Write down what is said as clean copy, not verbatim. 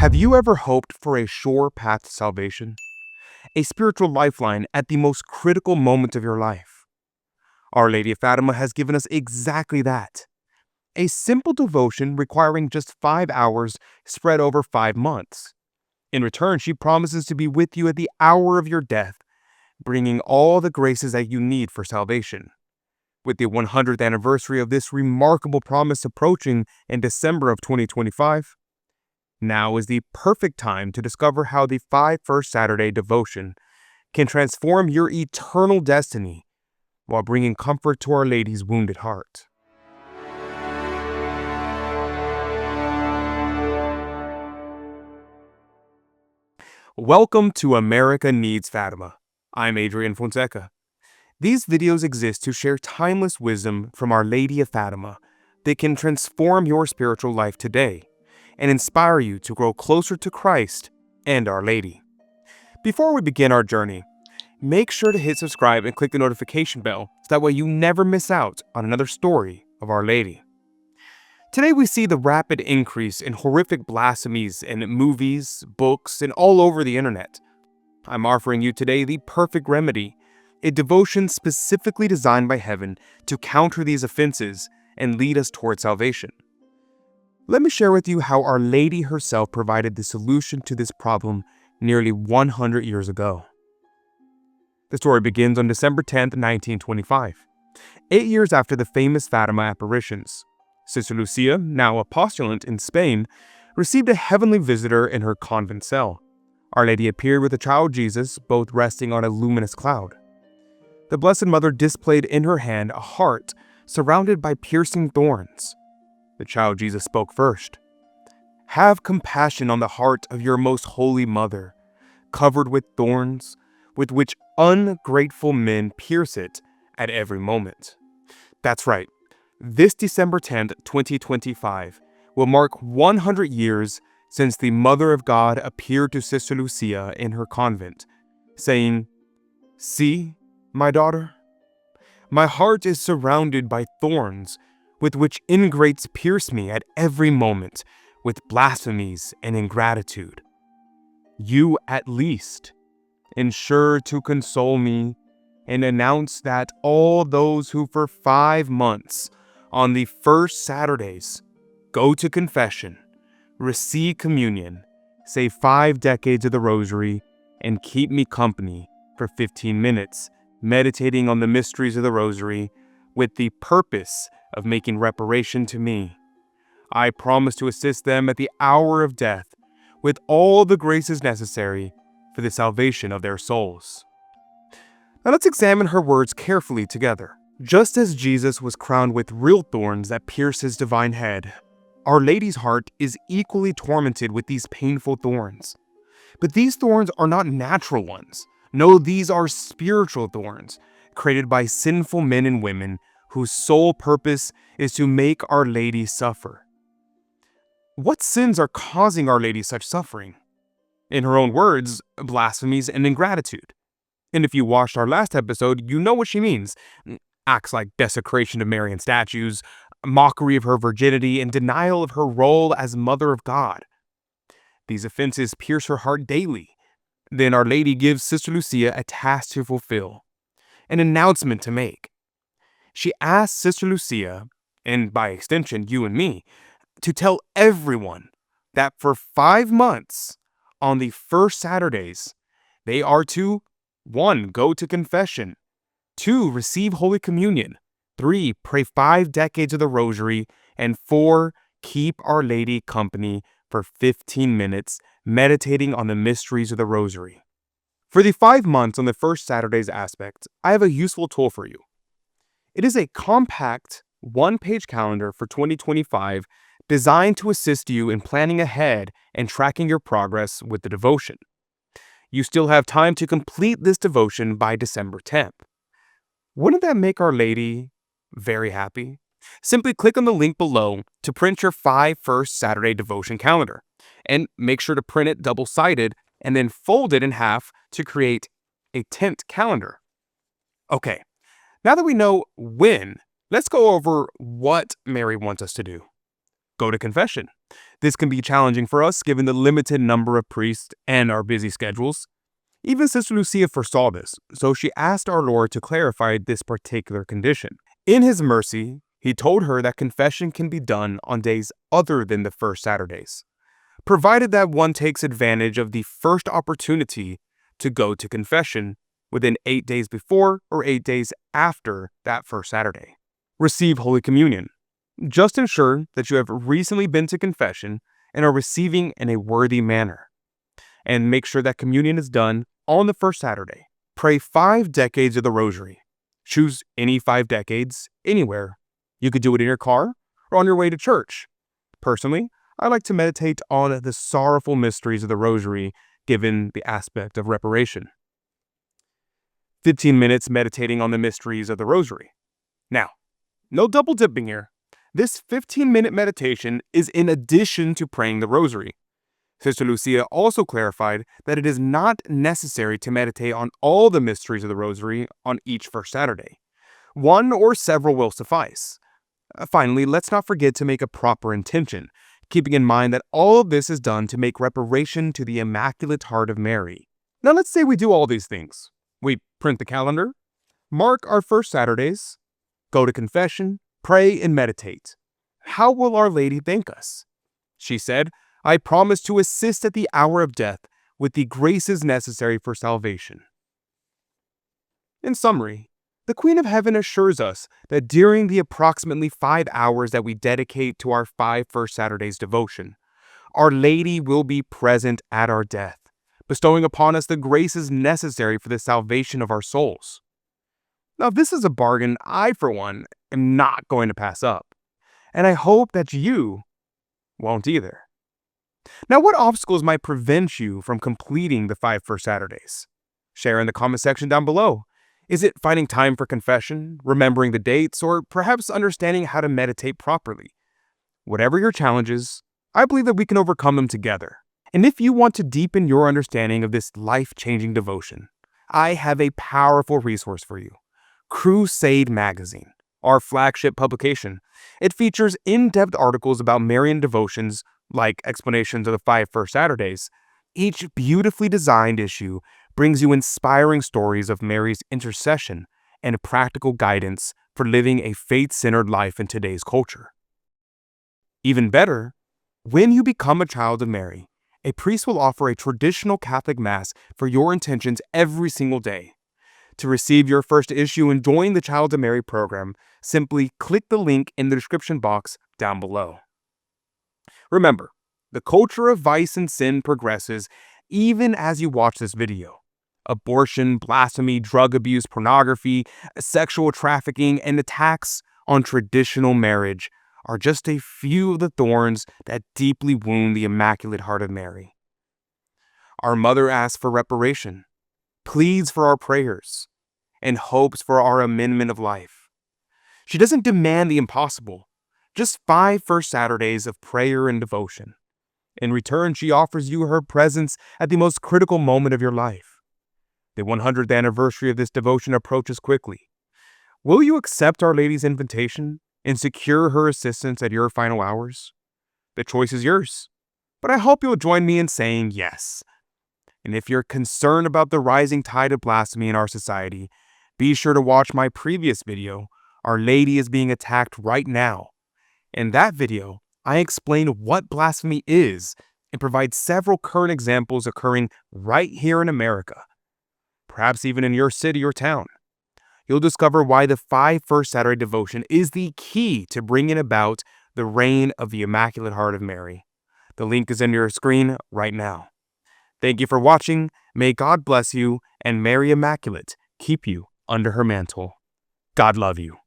Have you ever hoped for a sure path to salvation? A spiritual lifeline at the most critical moment of your life? Our Lady of Fatima has given us exactly that. A simple devotion requiring just 5 hours spread over 5 months. In return, she promises to be with you at the hour of your death, bringing all the graces that you need for salvation. With the 100th anniversary of this remarkable promise approaching in December of 2025, now is the perfect time to discover how the 5 First Saturday devotion can transform your eternal destiny while bringing comfort to Our Lady's wounded heart. Welcome to America Needs Fatima. I'm Adrian Fonseca. These videos exist to share timeless wisdom from Our Lady of Fatima that can transform your spiritual life today and inspire you to grow closer to Christ and Our Lady. Before we begin our journey, make sure to hit subscribe and click the notification bell so that way you never miss out on another story of Our Lady. Today we see the rapid increase in horrific blasphemies in movies, books, and all over the internet. I'm offering you today the perfect remedy, a devotion specifically designed by heaven to counter these offenses and lead us toward salvation. Let me share with you how Our Lady herself provided the solution to this problem nearly 100 years ago. The story begins on December 10, 1925, 8 years after the famous Fatima apparitions. Sister Lucia, now a postulant in Spain, received a heavenly visitor in her convent cell. Our Lady appeared with a child Jesus, both resting on a luminous cloud. The Blessed Mother displayed in her hand a heart surrounded by piercing thorns. The child Jesus spoke first. "Have compassion on the heart of your most holy mother, covered with thorns, with which ungrateful men pierce it at every moment." That's right. This December 10th, 2025, will mark 100 years since the Mother of God appeared to Sister Lucia in her convent, saying, "See, my daughter, my heart is surrounded by thorns, with which ingrates pierce me at every moment with blasphemies and ingratitude. You at least ensure to console me and announce that all those who for 5 months on the first Saturdays go to confession, receive communion, say 5 decades of the rosary, and keep me company for 15 minutes, meditating on the mysteries of the rosary with the purpose of making reparation to me. I promise to assist them at the hour of death with all the graces necessary for the salvation of their souls." Now let's examine her words carefully together. Just as Jesus was crowned with real thorns that pierced his divine head, Our Lady's heart is equally tormented with these painful thorns. But these thorns are not natural ones. No, these are spiritual thorns, created by sinful men and women whose sole purpose is to make Our Lady suffer. What sins are causing Our Lady such suffering? In her own words, blasphemies and ingratitude. And if you watched our last episode, you know what she means. Acts like desecration of Marian statues, mockery of her virginity, and denial of her role as Mother of God. These offenses pierce her heart daily. Then Our Lady gives Sister Lucia a task to fulfill, an announcement to make. She asks Sister Lucia, and by extension you and me, to tell everyone that for 5 months, on the first Saturdays, they are to 1. Go to confession, 2. Receive Holy Communion, 3. Pray 5 decades of the Rosary, and 4. Keep Our Lady company for 15 minutes, meditating on the mysteries of the Rosary. For the 5 months on the first Saturday's aspect, I have a useful tool for you. It is a compact, 1-page calendar for 2025 designed to assist you in planning ahead and tracking your progress with the devotion. You still have time to complete this devotion by December 10th. Wouldn't that make Our Lady very happy? Simply click on the link below to print your 5 First Saturday devotion calendar, and make sure to print it double-sided and then fold it in half to create a tent calendar. Okay, now that we know when, let's go over what Mary wants us to do. Go to confession. This can be challenging for us given the limited number of priests and our busy schedules. Even Sister Lucia foresaw this, so she asked our Lord to clarify this particular condition. In His mercy, He told her that confession can be done on days other than the first Saturdays, provided that one takes advantage of the first opportunity to go to confession within 8 days before or 8 days after that first Saturday. Receive Holy Communion. Just ensure that you have recently been to confession and are receiving in a worthy manner. And make sure that communion is done on the first Saturday. Pray 5 decades of the Rosary. Choose any 5 decades, anywhere. You could do it in your car or on your way to church. Personally, I like to meditate on the sorrowful mysteries of the Rosary given the aspect of reparation. 15 minutes meditating on the mysteries of the Rosary. Now, no double dipping here. This 15-minute meditation is in addition to praying the Rosary. Sister Lucia also clarified that it is not necessary to meditate on all the mysteries of the Rosary on each first Saturday. One or several will suffice. Finally, let's not forget to make a proper intention, keeping in mind that all of this is done to make reparation to the Immaculate Heart of Mary. Now let's say we do all these things. We print the calendar, mark our first Saturdays, go to confession, pray and meditate. How will Our Lady thank us? She said, "I promise to assist at the hour of death with the graces necessary for salvation." In summary, the Queen of Heaven assures us that during the approximately 5 hours that we dedicate to our 5 First Saturdays devotion, Our Lady will be present at our death, bestowing upon us the graces necessary for the salvation of our souls. Now, this is a bargain I, for one, am not going to pass up, and I hope that you won't either. Now, what obstacles might prevent you from completing the 5 First Saturdays? Share in the comment section down below. Is it finding time for confession, remembering the dates, or perhaps understanding how to meditate properly? Whatever your challenges, I believe that we can overcome them together. And if you want to deepen your understanding of this life-changing devotion, I have a powerful resource for you. Crusade Magazine, our flagship publication. It features in-depth articles about Marian devotions, like explanations of the 5 First Saturdays. Each beautifully designed issue brings you inspiring stories of Mary's intercession and practical guidance for living a faith-centered life in today's culture. Even better, when you become a child of Mary, a priest will offer a traditional Catholic Mass for your intentions every single day. To receive your first issue and join the Child of Mary program, simply click the link in the description box down below. Remember, the culture of vice and sin progresses even as you watch this video. Abortion, blasphemy, drug abuse, pornography, sexual trafficking, and attacks on traditional marriage are just a few of the thorns that deeply wound the Immaculate Heart of Mary. Our Mother asks for reparation, pleads for our prayers, and hopes for our amendment of life. She doesn't demand the impossible, just 5 First Saturdays of prayer and devotion. In return, she offers you her presence at the most critical moment of your life. The 100th anniversary of this devotion approaches quickly. Will you accept Our Lady's invitation and secure her assistance at your final hours? The choice is yours, but I hope you'll join me in saying yes. And if you're concerned about the rising tide of blasphemy in our society, be sure to watch my previous video, Our Lady is Being Attacked Right Now. In that video, I explain what blasphemy is and provide several current examples occurring right here in America, perhaps even in your city or town. You'll discover why the 5 First Saturday devotion is the key to bringing about the reign of the Immaculate Heart of Mary. The link is on your screen right now. Thank you for watching. May God bless you and Mary Immaculate keep you under her mantle. God love you.